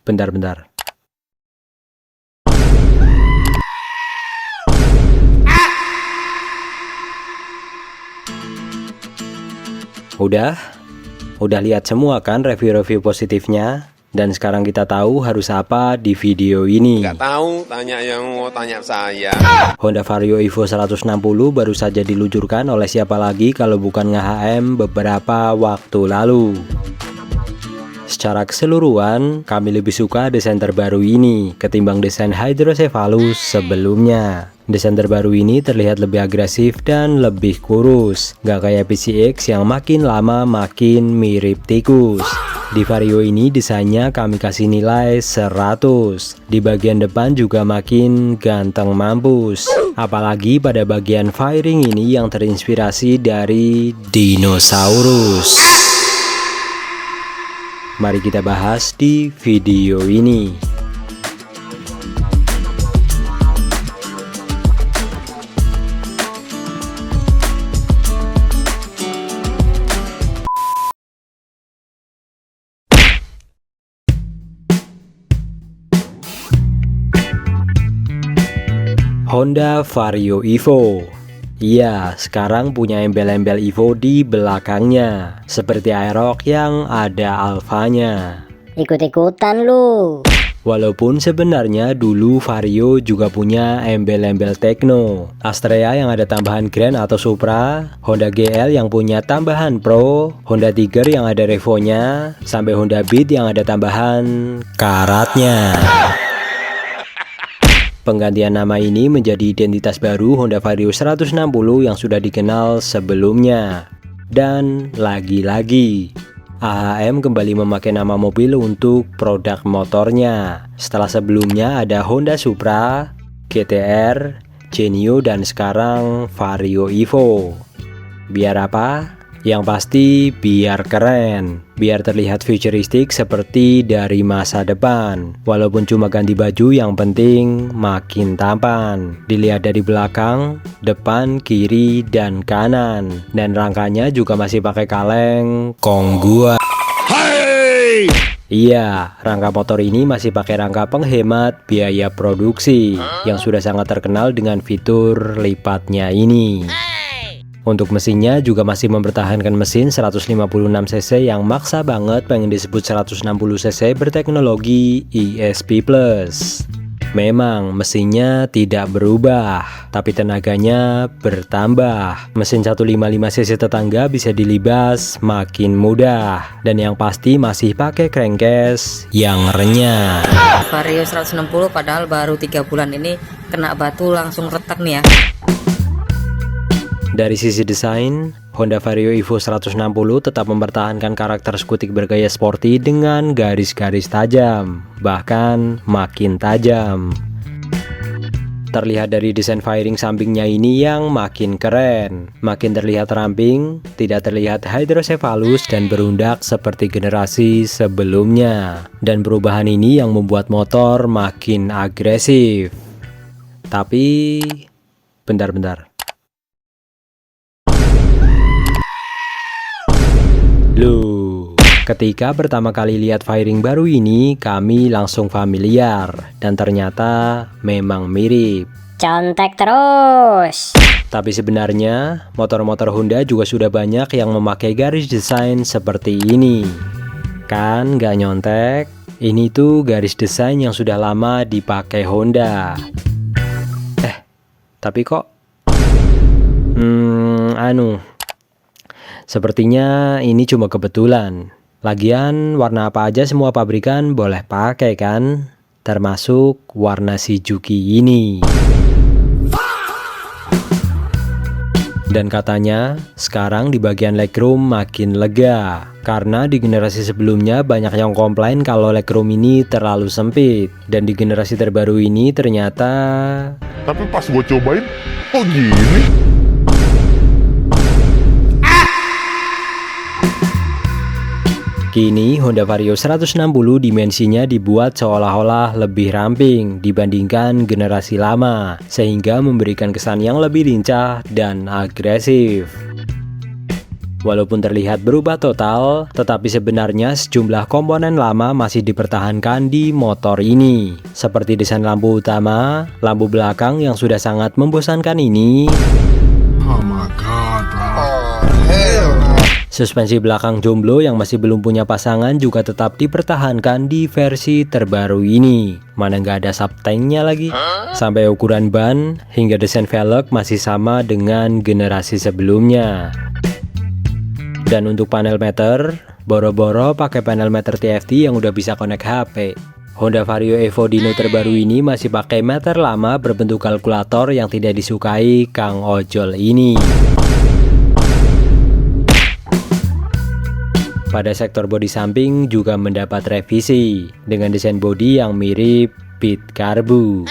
Bentar. Udah lihat semua kan review-review positifnya? Dan sekarang kita tahu harus apa di video ini. Nggak tahu, tanya yang mau tanya saya. Honda Vario Evo 160 baru saja diluncurkan oleh siapa lagi kalau bukan nge-HM beberapa waktu lalu. Secara keseluruhan, kami lebih suka desain terbaru ini ketimbang desain Hydrocephalus sebelumnya. Desain terbaru ini terlihat lebih agresif dan lebih kurus, gak kayak PCX yang makin lama makin mirip tikus. Di Vario ini desainnya kami kasih nilai 100. Di bagian depan juga makin ganteng mampus. Apalagi pada bagian fairing ini yang terinspirasi dari dinosaurus. Mari kita bahas di video ini. Honda Vario Evo. Iya, sekarang punya embel-embel Evo di belakangnya, seperti Aerox yang ada alfanya. Ikut-ikutan lu. Walaupun sebenarnya dulu Vario juga punya embel-embel Tekno, Astrea yang ada tambahan Grand atau Supra, Honda GL yang punya tambahan Pro, Honda Tiger yang ada Revo-nya, sampai Honda Beat yang ada tambahan karatnya. Penggantian nama ini menjadi identitas baru Honda Vario 160 yang sudah dikenal sebelumnya. Dan lagi-lagi, AHM kembali memakai nama mobil untuk produk motornya. Setelah sebelumnya ada Honda Supra, GT-R, Genio, dan sekarang Vario Evo. Biar apa? Yang pasti biar keren, biar terlihat futuristik seperti dari masa depan. Walaupun cuma ganti baju, yang penting makin tampan. Dilihat dari belakang, depan, kiri, dan kanan. Dan rangkanya juga masih pakai kaleng Konggua. Iya, rangka motor ini masih pakai rangka penghemat biaya produksi yang sudah sangat terkenal dengan fitur lipatnya ini. Untuk mesinnya juga masih mempertahankan mesin 156cc yang maksa banget pengen disebut 160cc berteknologi ESP+. Memang mesinnya tidak berubah, tapi tenaganya bertambah. Mesin 155cc tetangga bisa dilibas makin mudah, dan yang pasti masih pakai crankcase yang renyah. Vario 160 padahal baru 3 bulan ini kena batu langsung retak nih ya. Dari sisi desain, Honda Vario Evo 160 tetap mempertahankan karakter skutik bergaya sporty dengan garis-garis tajam, bahkan makin tajam. Terlihat dari desain fairing sampingnya ini yang makin keren, makin terlihat ramping, tidak terlihat hydrocephalus dan berundak seperti generasi sebelumnya. Dan perubahan ini yang membuat motor makin agresif. Tapi, bentar. Loh, ketika pertama kali lihat fairing baru ini, kami langsung familiar dan ternyata memang mirip. Contek terus. Tapi sebenarnya motor-motor Honda juga sudah banyak yang memakai garis desain seperti ini. Kan nggak nyontek? Ini tuh garis desain yang sudah lama dipakai Honda. Tapi kok sepertinya ini cuma kebetulan. Lagian warna apa aja semua pabrikan boleh pakai kan? Termasuk warna Shizuki ini. Dan katanya sekarang di bagian legroom makin lega, karena di generasi sebelumnya banyak yang komplain kalau legroom ini terlalu sempit. Dan di generasi terbaru ini ternyata... Tapi pas gue cobain, kok gini? Kini Honda Vario 160 dimensinya dibuat seolah-olah lebih ramping dibandingkan generasi lama, sehingga memberikan kesan yang lebih lincah dan agresif. Walaupun terlihat berubah total, tetapi sebenarnya sejumlah komponen lama masih dipertahankan di motor ini. Seperti desain lampu utama, lampu belakang yang sudah sangat membosankan ini. Oh my god, bro. Suspensi belakang jomblo yang masih belum punya pasangan juga tetap dipertahankan di versi terbaru ini. Mana nggak ada subtanknya lagi. Sampai ukuran ban hingga desain velg masih sama dengan generasi sebelumnya. Dan untuk panel meter, boro-boro pakai panel meter TFT yang udah bisa connect HP. Honda Vario Evo Dino terbaru ini masih pakai meter lama berbentuk kalkulator yang tidak disukai Kang Ojol ini. Pada sektor bodi samping juga mendapat revisi dengan desain bodi yang mirip Pit Karbu.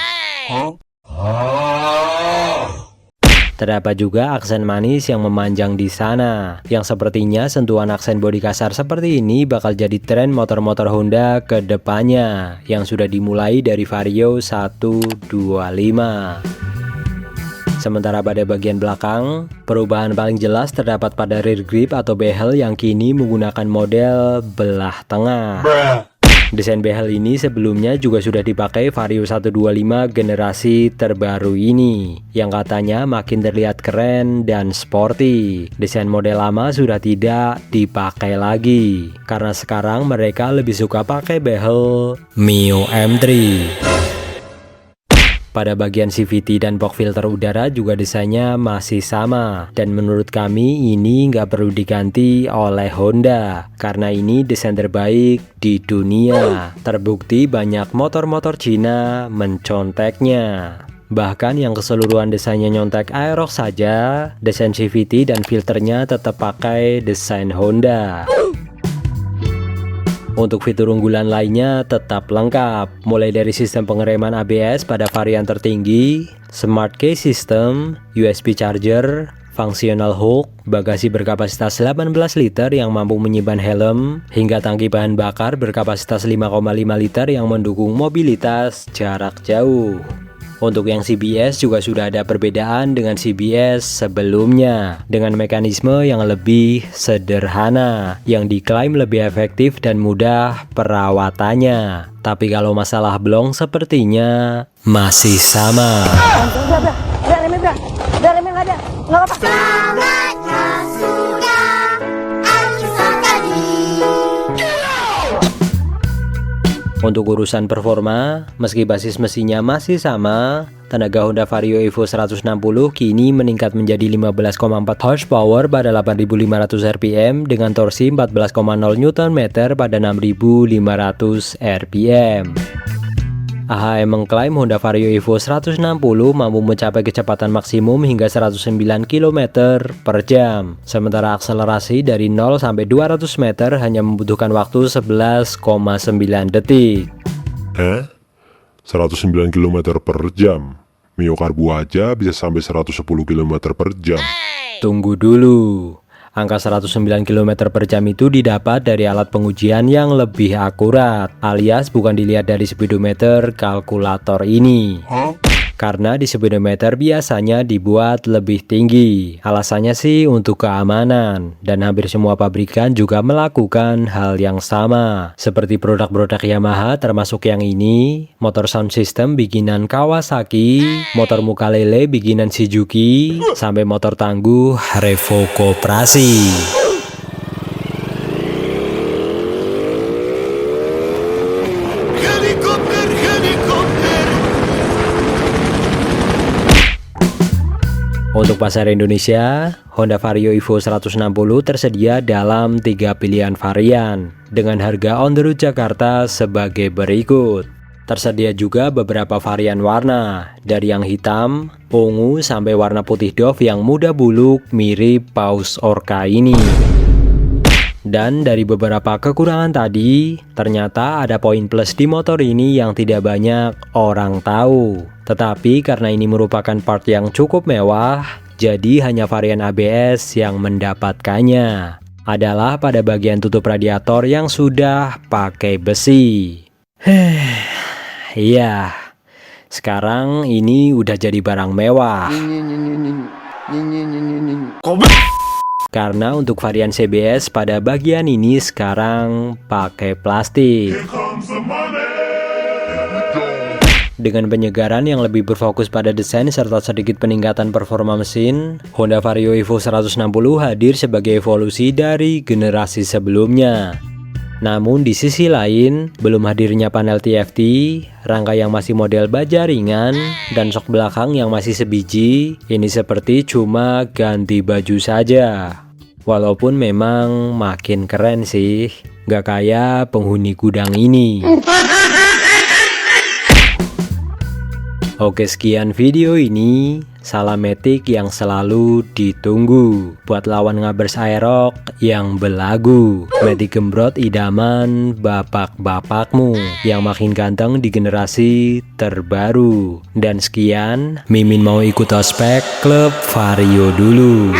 Terdapat juga aksen manis yang memanjang di sana, yang sepertinya sentuhan aksen bodi kasar seperti ini bakal jadi tren motor-motor Honda ke depannya, yang sudah dimulai dari Vario 125. Sementara pada bagian belakang, perubahan paling jelas terdapat pada rear grip atau behel yang kini menggunakan model belah tengah. Desain behel ini sebelumnya juga sudah dipakai Vario 125 generasi terbaru ini, yang katanya makin terlihat keren dan sporty. Desain model lama sudah tidak dipakai lagi, karena sekarang mereka lebih suka pakai behel Mio M3. Pada bagian CVT dan box filter udara juga desainnya masih sama, dan menurut kami ini nggak perlu diganti oleh Honda karena ini desain terbaik di dunia. Terbukti banyak motor-motor Cina menconteknya. Bahkan yang keseluruhan desainnya nyontek Aerox saja, desain CVT dan filternya tetap pakai desain Honda. Untuk fitur unggulan lainnya tetap lengkap, mulai dari sistem pengereman ABS pada varian tertinggi, Smart Key System, USB charger, fungsional hook, bagasi berkapasitas 18 liter yang mampu menyimpan helm, hingga tangki bahan bakar berkapasitas 5,5 liter yang mendukung mobilitas jarak jauh. Untuk yang CBS juga sudah ada perbedaan dengan CBS sebelumnya, dengan mekanisme yang lebih sederhana, yang diklaim lebih efektif dan mudah perawatannya. Tapi kalau masalah blong sepertinya masih sama. Untuk urusan performa, meski basis mesinnya masih sama, tenaga Honda Vario Evo 160 kini meningkat menjadi 15,4 horsepower pada 8.500 rpm dengan torsi 14,0 Nm pada 6.500 rpm. AHM mengklaim Honda Vario Evo 160 mampu mencapai kecepatan maksimum hingga 109 km per jam. Sementara akselerasi dari 0 sampai 200 meter hanya membutuhkan waktu 11,9 detik. 109 km per jam. Mio Karbu aja bisa sampai 110 km per jam. Tunggu dulu. Angka 109 km per jam itu didapat dari alat pengujian yang lebih akurat, alias bukan dilihat dari speedometer kalkulator ini. Karena di speedometer biasanya dibuat lebih tinggi. Alasannya sih untuk keamanan, dan hampir semua pabrikan juga melakukan hal yang sama. Seperti produk-produk Yamaha termasuk yang ini, motor sound system bikinan Kawasaki, motor muka lele bikinan Suzuki, sampai motor tangguh Revo Koperasi. Untuk pasar Indonesia, Honda Vario Evo 160 tersedia dalam 3 pilihan varian dengan harga on the road Jakarta sebagai berikut. Tersedia juga beberapa varian warna, dari yang hitam, ungu, sampai warna putih doff yang mudah buluk mirip Paus Orca ini. Dan dari beberapa kekurangan tadi, ternyata ada poin plus di motor ini yang tidak banyak orang tahu. Tetapi karena ini merupakan part yang cukup mewah, jadi hanya varian ABS yang mendapatkannya. Adalah pada bagian tutup radiator yang sudah pakai besi. Iya, sekarang ini udah jadi barang mewah. Karena untuk varian CBS pada bagian ini sekarang pakai plastik. Dengan penyegaran yang lebih berfokus pada desain serta sedikit peningkatan performa mesin, Honda Vario Evo 160 hadir sebagai evolusi dari generasi sebelumnya. Namun di sisi lain, belum hadirnya panel TFT, rangka yang masih model baja ringan, dan sok belakang yang masih sebiji, ini seperti cuma ganti baju saja. Walaupun memang makin keren sih, gak kayak penghuni gudang ini. Oke, sekian video ini. Salam metik yang selalu ditunggu buat lawan ngabers aerok yang belagu. Metik gembrot idaman bapak-bapakmu yang makin ganteng di generasi terbaru. Dan sekian, Mimin mau ikut ospek klub Vario dulu.